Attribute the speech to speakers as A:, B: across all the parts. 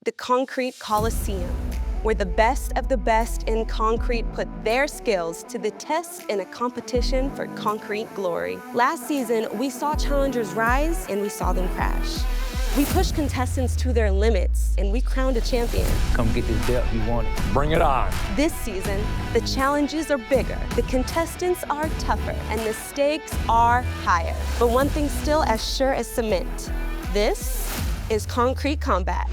A: the Concrete Coliseum, where the best of the best in concrete put their skills to the test in a competition for concrete glory. Last season, we saw challengers rise and we saw them crash. We pushed contestants to their limits and we crowned a champion.
B: Come get this belt you want. Bring it on.
A: This season, the challenges are bigger, the contestants are tougher, and the stakes are higher. But one thing's still as sure as cement. This is concrete combat.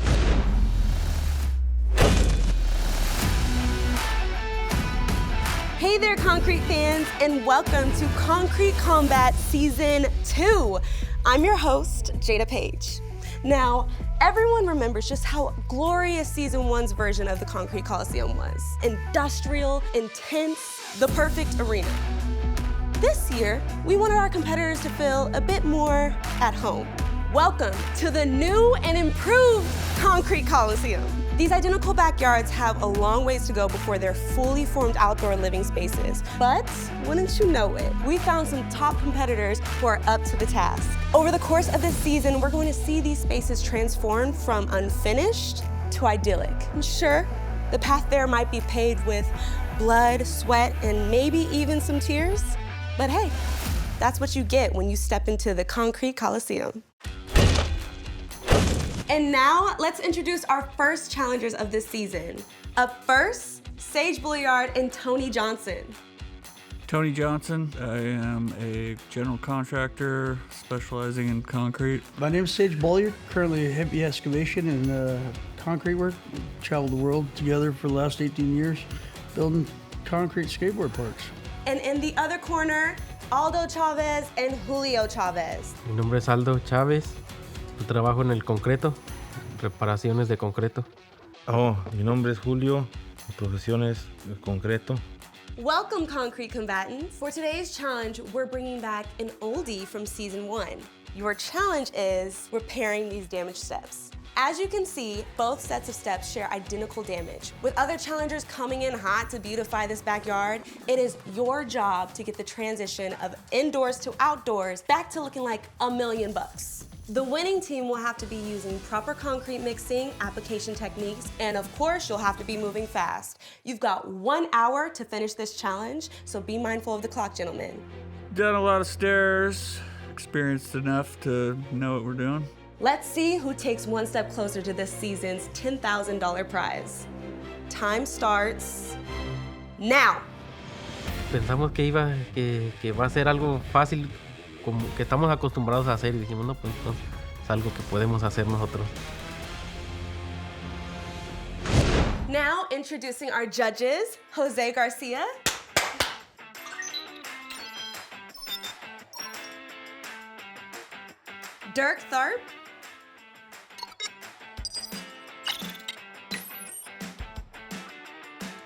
A: Hey there, concrete fans, and welcome to Concrete Combat Season 2. I'm your host, Jada Page. Now, everyone remembers just how glorious Season 1's version of the Concrete Coliseum was. Industrial, intense, the perfect arena. This year, we wanted our competitors to feel a bit more at home. Welcome to the new and improved Concrete Coliseum. These identical backyards have a long ways to go before they're fully formed outdoor living spaces. But wouldn't you know it, we found some top competitors who are up to the task. Over the course of this season, we're going to see these spaces transform from unfinished to idyllic. And sure, the path there might be paved with blood, sweat, and maybe even some tears. But hey, that's what you get when you step into the Concrete Coliseum. And now, let's introduce our first challengers of this season. Up first, Sage Bulliard and Tony Johnson.
C: Tony Johnson, I am a general contractor specializing in concrete.
D: My name is Sage Bulliard, currently heavy excavation and concrete work. We've traveled the world together for the last 18 years, building concrete skateboard parks.
A: And in the other corner, Aldo Chavez and Julio Chavez.
E: Mi nombre es Aldo Chávez. Trabajo en el concreto, reparaciones de concreto.
F: Mi nombre es Julio, mi profesión es el concreto.
A: Welcome, concrete combatants. For today's challenge, we're bringing back an oldie from Season 1. Your challenge is repairing these damaged steps. As you can see, both sets of steps share identical damage. With other challengers coming in hot to beautify this backyard, it is your job to get the transition of indoors to outdoors back to looking like $1 million. The winning team will have to be using proper concrete mixing, application techniques, and of course, you'll have to be moving fast. You've got 1 hour to finish this challenge, so be mindful of the clock, gentlemen.
C: Done a lot of stairs, experienced enough to know what we're doing.
A: Let's see who takes one step closer to this season's $10,000 prize. Time starts now.
E: Pensamos que va a ser algo fácil, como que estamos acostumbrados a hacer, y dijimos, no, pues entonces es algo que podemos hacer nosotros.
A: Now introducing our judges, Jose Garcia, Dirk Tharp,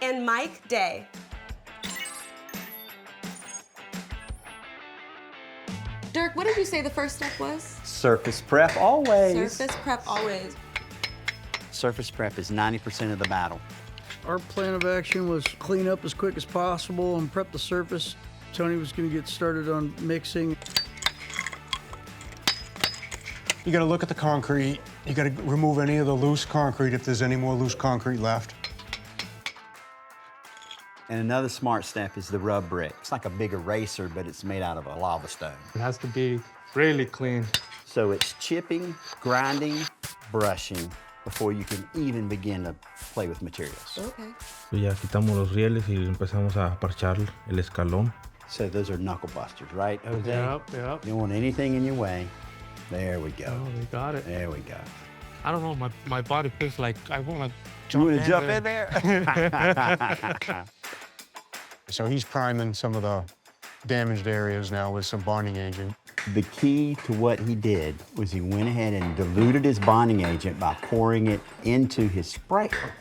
A: and Mike Day. Dirk, what did you say the first step was?
G: Surface prep always.
A: Surface prep always.
G: Surface prep is 90% of the battle.
D: Our plan of action was clean up as quick as possible and prep the surface. Tony was going to get started on mixing.
H: You got to look at the concrete. You got to remove any of the loose concrete if there's any more loose concrete left.
G: And another smart step is the rub brick. It's like a big eraser, but it's made out of a lava stone.
I: It has to be really clean.
G: So it's chipping, grinding, brushing before you can even begin to play with materials.
A: Okay.
F: Ya quitamos los rieles y empezamos a parchar el escalón.
G: So those are knuckle busters, right, Jose?
I: Yep.
G: You don't want anything in your way. There we go.
I: Oh, we got it.
G: There we go.
I: I don't know, my body feels like I want to
G: You want to jump in there?
H: So he's priming some of the damaged areas now with some bonding agent.
G: The key to what he did was he went ahead and diluted his bonding agent by pouring it into his sprayer.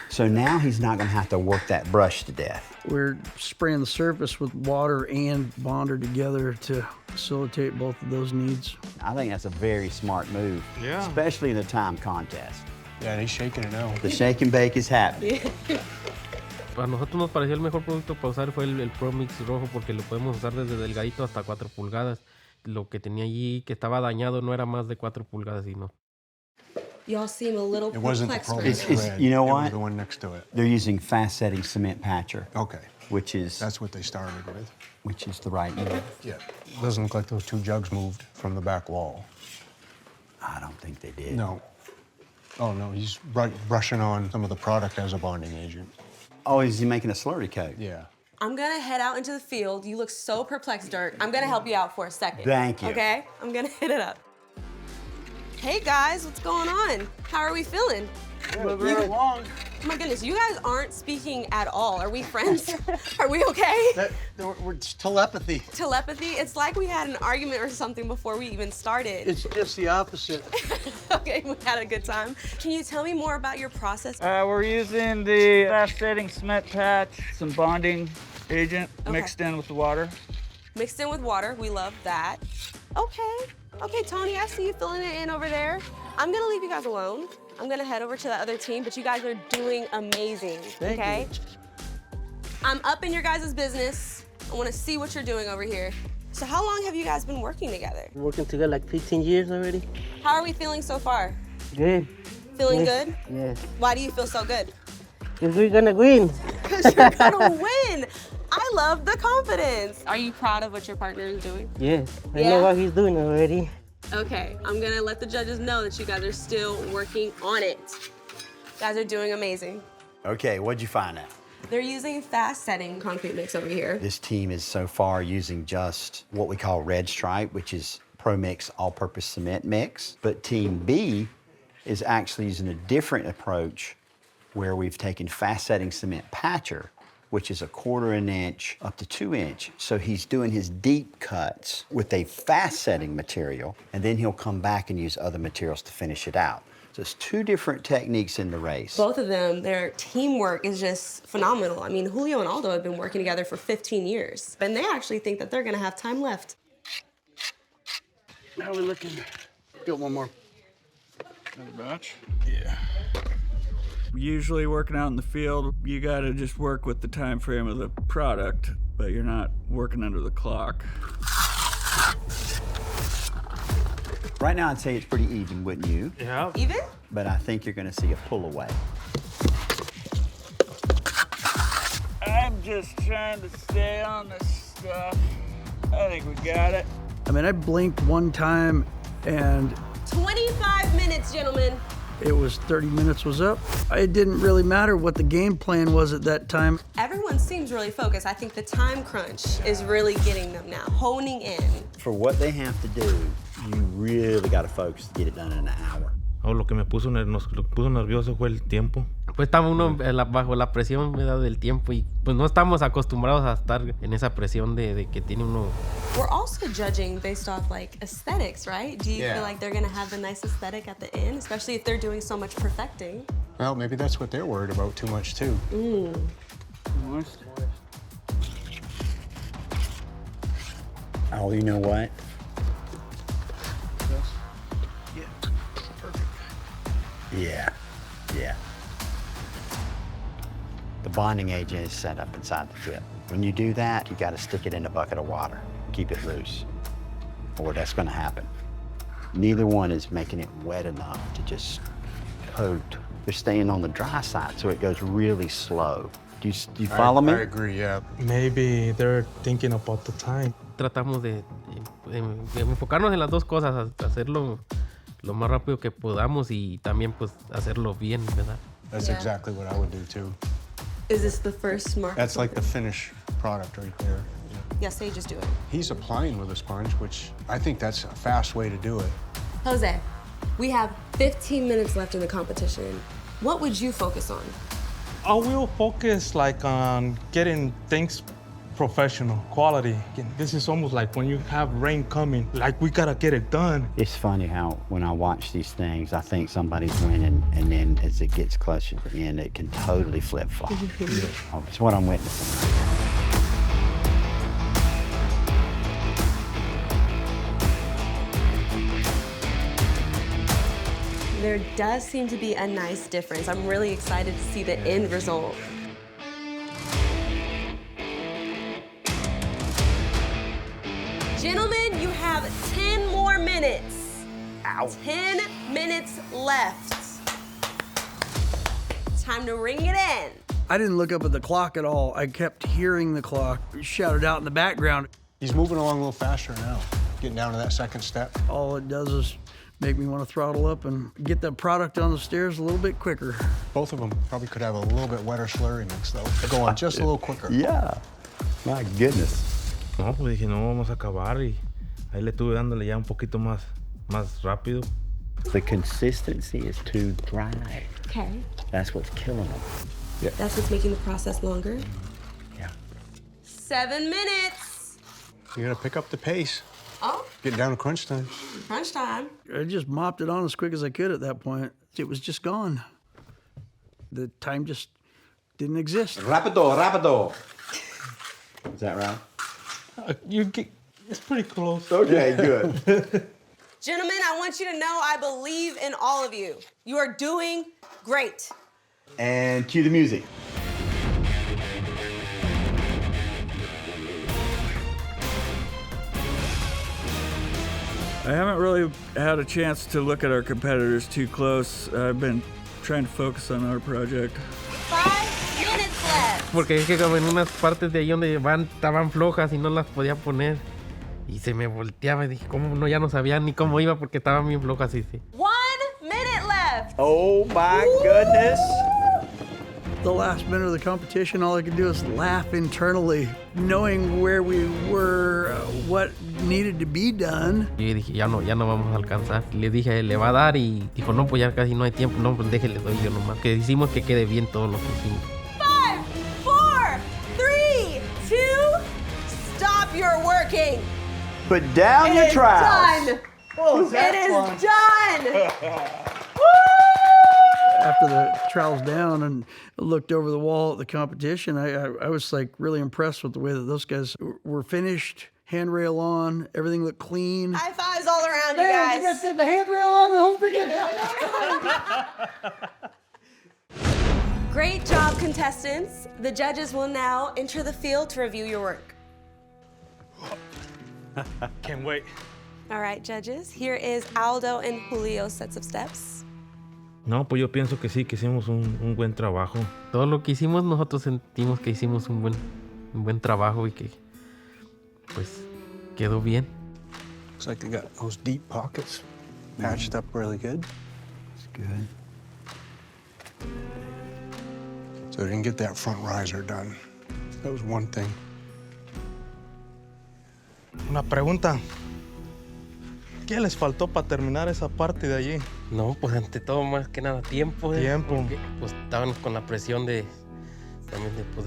G: So now he's not going to have to work that brush to death.
D: We're spraying the surface with water and bonder together to facilitate both of those needs.
G: I think that's a very smart move,
I: Yeah.
G: especially in a time contest.
H: Yeah, he's shaking it now.
G: The shake and bake is happening.
E: Para nosotros nos pareció el mejor producto para usar fue el Pro Mix rojo, porque lo podemos usar desde delgadito hasta 4 pulgadas. Lo que tenía allí que estaba dañado no era más de 4 pulgadas, sino
A: Y'all seem a little
H: It wasn't the
A: perplexed.
H: Promex red.
G: You know
H: It
G: what?
H: was the one next to it.
G: They're using fast-setting cement patcher,
H: Okay.
G: which is
H: That's what they started with.
G: the right move.
H: Yeah. Doesn't look like those two jugs moved from the back wall.
G: I don't think they did.
H: No. Oh, no, he's brushing on some of the product as a bonding agent.
G: Oh, is he making a slurry coat?
H: Yeah.
A: I'm gonna head out into the field. You look so perplexed, Dirk. I'm gonna help you out for a second.
G: Thank you.
A: Okay? I'm gonna hit it up. Hey guys, what's going on? How are we feeling?
D: Moving right along.
A: Oh my goodness, you guys aren't speaking at all. Are we friends? Are we okay?
D: It's telepathy.
A: Telepathy? It's like we had an argument or something before we even started.
D: It's just the opposite.
A: Okay, we had a good time. Can you tell me more about your process?
C: We're using the fast-setting cement patch, some bonding agent mixed in with the water.
A: Mixed in with water, we love that. Okay, Tony, I see you filling it in over there. I'm gonna leave you guys alone. I'm gonna head over to the other team, but you guys are doing amazing, okay? I'm up in your guys' business. I wanna see what you're doing over here. So how long have you guys been working together?
J: We're working together like 15 years already.
A: How are we feeling so far?
J: Good.
A: Feeling
J: Yes.
A: good?
J: Yes.
A: Why do you feel so good?
J: Because we're gonna win.
A: Because you're gonna win. I love the confidence. Are you proud of what your partner is doing?
J: Yes. I
A: Yeah?
J: know what he's doing already.
A: Okay, I'm gonna let the judges know that you guys are still working on it. You guys are doing amazing.
G: Okay, what'd you find out?
A: They're using fast-setting concrete mix over here.
G: This team is so far using just what we call red stripe, which is ProMix all-purpose cement mix. But Team B is actually using a different approach where we've taken fast-setting cement patcher, which is 1/4 inch up to 2 inch. So he's doing his deep cuts with a fast-setting material, and then he'll come back and use other materials to finish it out. So it's two different techniques in the race.
A: Both of them, their teamwork is just phenomenal. I mean, Julio and Aldo have been working together for 15 years, and they actually think that they're gonna have time left.
D: How are we looking? Got one more.
C: Another batch? Yeah. Usually working out in the field, you gotta just work with the time frame of the product, but you're not working under the clock.
G: Right now, I'd say it's pretty even, wouldn't you?
E: Yeah.
A: Even?
G: But I think you're gonna see a pull away.
C: I'm just trying to stay on this stuff. I think we got it.
D: I mean, I blinked one time and
A: 25 minutes, gentlemen.
D: it was 30 minutes was up. It didn't really matter what the game plan was at that time.
A: Everyone seems really focused. I think the time crunch is really getting them now, honing in.
G: For what they have to do, you really gotta focus to get it done in an hour.
F: Oh, lo que me puso, nos puso nervioso fue el tiempo.
E: Pues estaba uno bajo la presión, ¿verdad? Del tiempo y pues no estamos acostumbrados a estar en esa presión de que tiene uno.
A: We're also judging based off like aesthetics, right? Do you
H: Yeah.
A: feel like they're gonna have the nice aesthetic at the end, especially if they're doing so much perfecting?
H: Well, maybe that's what they're worried about too much, too.
C: Moist.
G: Oh, you know what? Yeah, yeah. The bonding agent is set up inside the tip. When you do that, you gotta stick it in a bucket of water. Keep it loose, or that's gonna happen. Neither one is making it wet enough to just coat. They're staying on the dry side, so it goes really slow. Do you follow me?
H: I agree, yeah.
I: Maybe they're thinking about the time.
E: Tratamos de enfocarnos en las dos cosas, hacerlo lo más rápido que podamos y también pues hacerlo bien, ¿verdad?
H: That's
A: Yeah.
H: exactly what I would do, too.
A: Is this the first mark?
H: That's like the finished product right there.
A: Yes, they just do it.
H: He's applying with a sponge, which I think that's a fast way to do it.
A: Jose, we have 15 minutes left in the competition. What would you focus on?
I: I will focus like on getting things professional, quality. This is almost like when you have rain coming, like we gotta get it done.
G: It's funny how when I watch these things, I think somebody's winning, and then as it gets closer to the end, it can totally flip-flop. Oh, it's what I'm witnessing right now.
A: There does seem to be a nice difference. I'm really excited to see the end result. Gentlemen, you have 10 more minutes. 10 minutes left. time to ring it in.
D: I didn't look up at the clock at all. I kept hearing the clock shouted out in the background.
H: He's moving along a little faster now, getting down to that second step.
D: All it does is make me want to throttle up and get the product on the stairs a little bit quicker.
H: Both of them probably could have a little bit wetter slurry mix, though. Go on just a little quicker.
G: Yeah. My goodness.
F: No, pues dije, no, vamos a acabar y ahí le estuve dándole ya un poquito más rápido.
G: The consistency is too dry.
A: Okay.
G: That's what's killing them.
A: That's what's making the process longer.
G: Yeah.
A: 7 minutes.
H: You gotta pick up the pace.
A: Oh,
H: Getting down to crunch time.
A: crunch time.
D: I just mopped it on as quick as I could at that point. It was just gone. The time just didn't exist.
G: Rapido. Is that right?
I: It's pretty close.
G: Okay, good.
A: Gentlemen, I want you to know I believe in all of you. You are doing great.
G: And cue the music.
C: I haven't really had a chance to look at our competitors too close. I've been trying to focus on our project.
A: 5 minutes left.
E: Porque es que como en unas partes de ahí donde estaban flojas y no las podía poner. Y se me volteaba y dije, ¿cómo no? Ya no sabía ni cómo iba porque estaban bien flojas y sí.
A: 1 minute left.
G: Oh my goodness.
D: The last minute of the competition, all I could do was laugh internally, knowing where we were, what needed to be done.
E: Y dije, ya no vamos a alcanzar. Le dije, le va a dar y dijo, no, pues ya casi no hay tiempo. No, pues déjele, doy yo nomás. Que hicimos que quede bien todo lo que hicimos.
A: 5, 4, 3, 2, stop your working.
G: Put down your trowels.
A: Done. It is done.
D: After the trowel's down and looked over the wall at the competition, I was like really impressed with the way that those guys were finished, handrail on, everything looked clean.
A: High fives all around you guys.
D: The handrail on the whole thing.
A: Great job, contestants. The judges will now enter the field to review your work.
I: Can't wait.
A: All right, judges, here is Aldo and Julio's sets of steps.
F: No, pues yo pienso que sí, que hicimos un buen trabajo.
E: Todo lo que hicimos, nosotros sentimos que hicimos un buen trabajo y que pues quedó bien.
H: Looks like they got those deep pockets patched up really good.
G: It's good.
H: So they didn't get that front riser done. That was one thing.
I: Una pregunta. ¿Qué les faltó para terminar esa parte de allí?
E: No, pues ante todo, más que nada, tiempo.
I: Tiempo.
E: Porque, pues estábamos con la presión de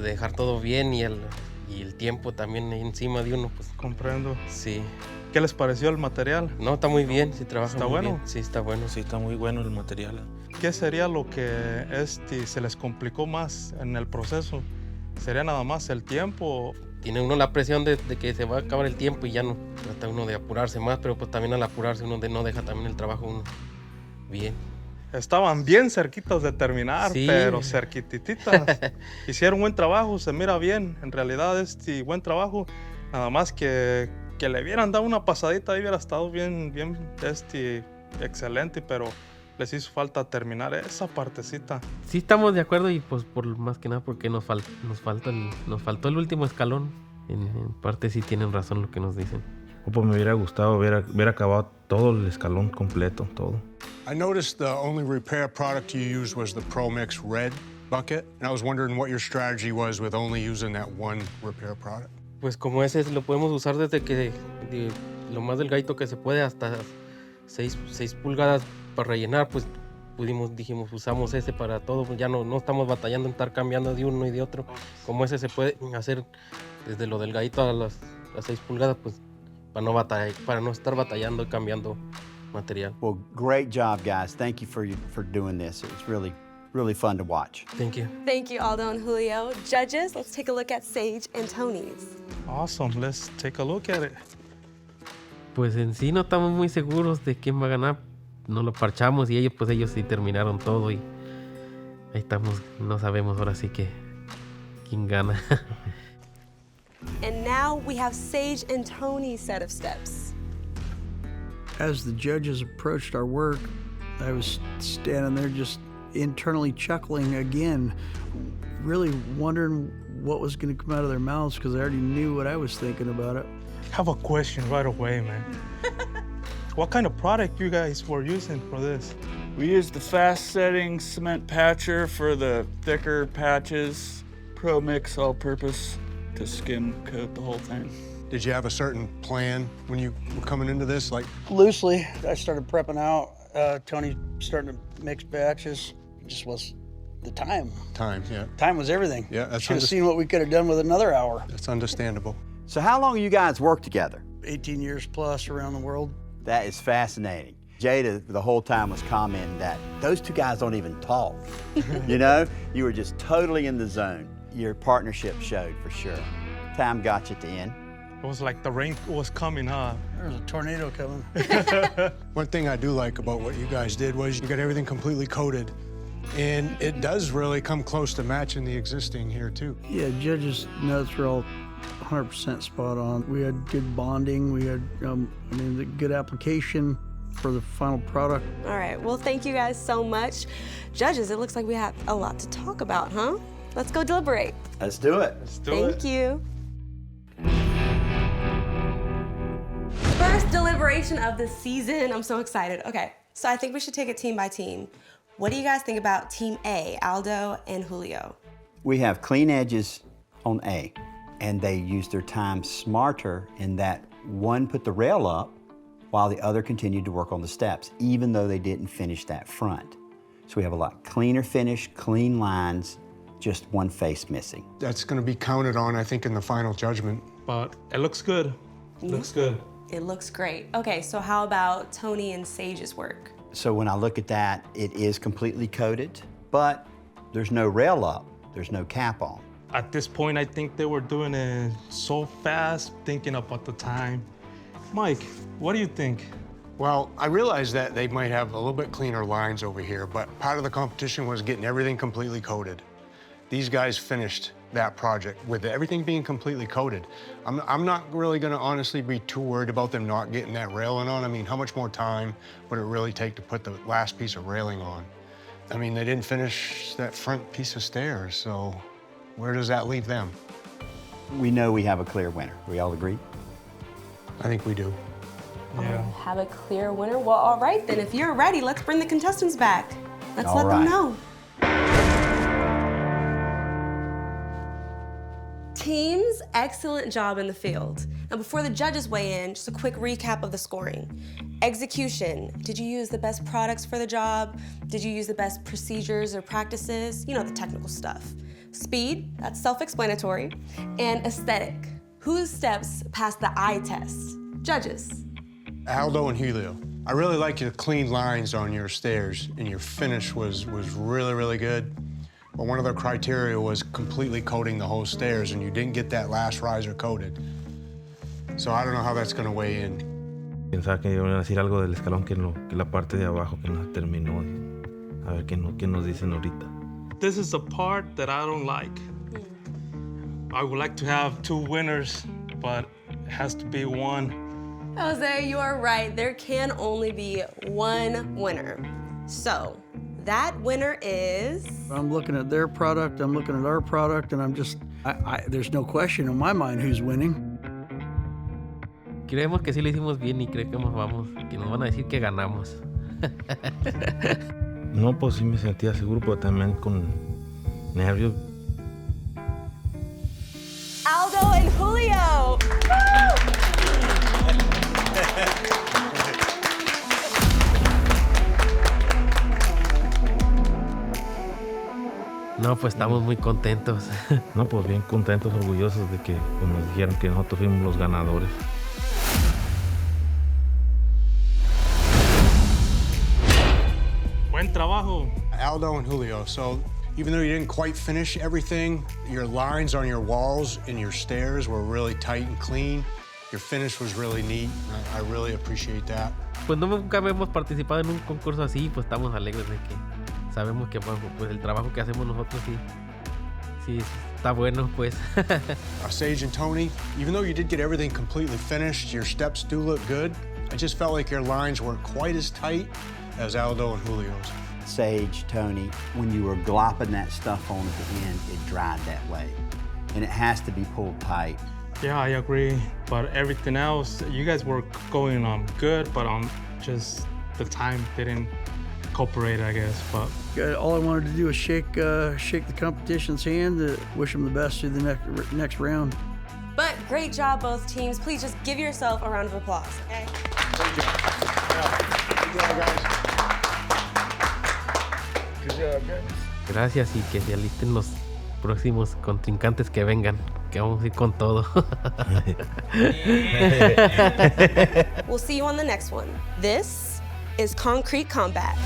E: dejar todo bien y el tiempo también encima de uno, pues.
I: Comprendo.
E: Sí.
I: ¿Qué les pareció el material?
E: No, está muy bien, sí trabaja
I: ¿Está
E: muy
I: bueno?
E: bien. Sí, está bueno.
F: Sí, está muy bueno el material.
I: ¿Qué sería lo que se les complicó más en el proceso? ¿Sería nada más el tiempo?
E: Tiene uno la presión de que se va a acabar el tiempo y ya no trata uno de apurarse más, pero pues también al apurarse uno no deja también el trabajo uno bien.
I: Estaban bien cerquitas de terminar,
E: Sí.
I: pero cerquititas. Hicieron buen trabajo, se mira bien. En realidad, buen trabajo. Nada más que le hubieran dado una pasadita ahí hubiera estado bien, excelente, pero les hizo falta terminar esa partecita.
E: Sí estamos de acuerdo y pues por más que nada porque nos faltó el último escalón. En parte sí tienen razón lo que nos dicen.
F: Pues me hubiera gustado ver acabado todo el escalón completo, todo.
H: I noticed the only repair product you used was the Pro Mix Red bucket, and I was wondering what your strategy was with only using that one repair product.
E: Pues como ese lo podemos usar desde que de lo más delgadito que se puede hasta 6 pulgadas para rellenar, pues dijimos, usamos ese para todo, ya no estamos batallando en estar cambiando de uno y de otro. Como ese se puede hacer desde lo delgadito a las 6 pulgadas, pues para no estar batallando y cambiando material.
G: Well, great job, guys. Thank you for doing this. It was really fun to watch.
E: Thank you.
A: Thank you, Aldo and Julio. Judges, let's take a look at Sage and Tony's.
I: Awesome, let's take a look at it.
E: Pues en sí no estamos muy seguros de quién va a ganar. No lo parchamos y ellos sí terminaron todo y ahí estamos, no sabemos ahora sí que quién gana.
A: And now we have Sage and Tony's set of steps.
D: As the judges approached our work, I was standing there just internally chuckling again, really wondering what was going to come out of their mouths because I already knew what I was thinking about it.
I: I have a question right away, man. What kind of product you guys were using for this?
C: We use the fast-setting cement patcher for the thicker patches, Pro Mix all-purpose to skim coat the whole thing.
H: Did you have a certain plan when you were coming into this? Like,
D: Loosely, I started prepping out. Tony starting to mix batches. It just was the time.
H: time, yeah.
D: Time was everything.
H: Yeah, that's
D: Should have seen what we could have done with another hour.
H: That's understandable.
G: So how long you guys worked together?
D: 18 years plus around the world.
G: That is fascinating. Jada, the whole time, was commenting that those two guys don't even talk. You know, you were just totally in the zone. Your partnership showed for sure. Time got you at the end.
I: It was like the rain was coming, huh?
D: There was a tornado coming.
H: One thing I do like about what you guys did was you got everything completely coated. And it does really come close to matching the existing here, too.
D: Yeah, judges' notes were all 100% spot on. We had good bonding. We had, the good application for the final product.
A: All right, well, thank you guys so much. Judges, it looks like we have a lot to talk about, huh? Let's go deliberate.
G: Let's do it.
I: Let's do it.
A: Thank you. First deliberation of the season. I'm so excited. Okay, so I think we should take it team by team. What do you guys think about Team A, Aldo and Julio?
G: We have clean edges on A, and they used their time smarter in that one put the rail up while the other continued to work on the steps, even though they didn't finish that front. So we have a lot cleaner finish, clean lines, just one face missing.
H: That's going to be counted on, I think, in the final judgment.
I: But it looks good. It looks good.
A: It looks great. Okay, so how about Tony and Sage's work?
G: So when I look at that, it is completely coated, but there's no rail up, there's no cap on.
I: At this point, I think they were doing it so fast, thinking about the time. Mike, what do you think?
H: Well, I realized that they might have a little bit cleaner lines over here, but part of the competition was getting everything completely coated. These guys finished that project with everything being completely coated. I'm not really gonna honestly be too worried about them not getting that railing on. I mean, how much more time would it really take to put the last piece of railing on? I mean, they didn't finish that front piece of stairs, so where does that leave them?
G: We know we have a clear winner. We all agree?
H: I think we do.
I: Yeah.
A: Have a clear winner? Well, all right then, if you're ready, let's bring the contestants back. Let's
G: All
A: let
G: right.
A: them know. Teams, excellent job in the field. Now before the judges weigh in, just a quick recap of the scoring. Execution, did you use the best products for the job? Did you use the best procedures or practices? You know, the technical stuff. Speed, that's self-explanatory. And aesthetic, whose steps passed the eye test? Judges.
H: Aldo and Julio, I really like your clean lines on your stairs, and your finish was really, really good. But one of the criteria was completely coating the whole stairs, and you didn't get that last riser coated. So I don't know how that's gonna weigh in.
F: Pensaba que iban a decir algo del escalón que la parte de abajo que no terminó. A ver qué nos dicen ahorita.
I: This is the part that I don't like. I would like to have two winners, but it has to be one.
A: Jose, you are right. There can only be one winner. So, that winner is...
D: I'm looking at their product, I'm looking at our product, and I'm just, there's no question in my mind who's winning.
E: Creemos que sí lo hicimos bien y creo que nos van a decir que ganamos.
F: No, pues sí me sentía seguro, pero también con nervios.
A: Aldo and Julio! Woo!
E: No, pues estamos muy contentos.
F: No, pues bien contentos, orgullosos de que pues, nos dijeron que nosotros fuimos los ganadores.
I: Buen trabajo.
H: Aldo and Julio, so even though you didn't quite finish everything, your lines on your walls and your stairs were really tight and clean. Your finish was really neat. I really appreciate that.
E: Pues nunca habíamos participado en un concurso así, pues estamos alegres de que sabemos que pues el trabajo que hacemos nosotros sí está bueno, pues.
H: Sage and Tony, even though you did get everything completely finished, your steps do look good. I just felt like your lines weren't quite as tight as Aldo and Julio's.
G: Sage, Tony, when you were glopping that stuff on at the end, it dried that way. And it has to be pulled tight.
I: Yeah, I agree. But everything else, you guys were going good, but just the time didn't cooperate, I guess. But
D: All I wanted to do was shake the competition's hand, wish them the best through the next round.
A: But great job, both teams. Please just give yourself a round of applause, okay?
H: Good job, guys.
B: Good job, guys.
E: Gracias y que se alisten los próximos contrincantes que vengan, que vamos a ir con todo.
A: We'll see you on the next one. This is Concrete Combat.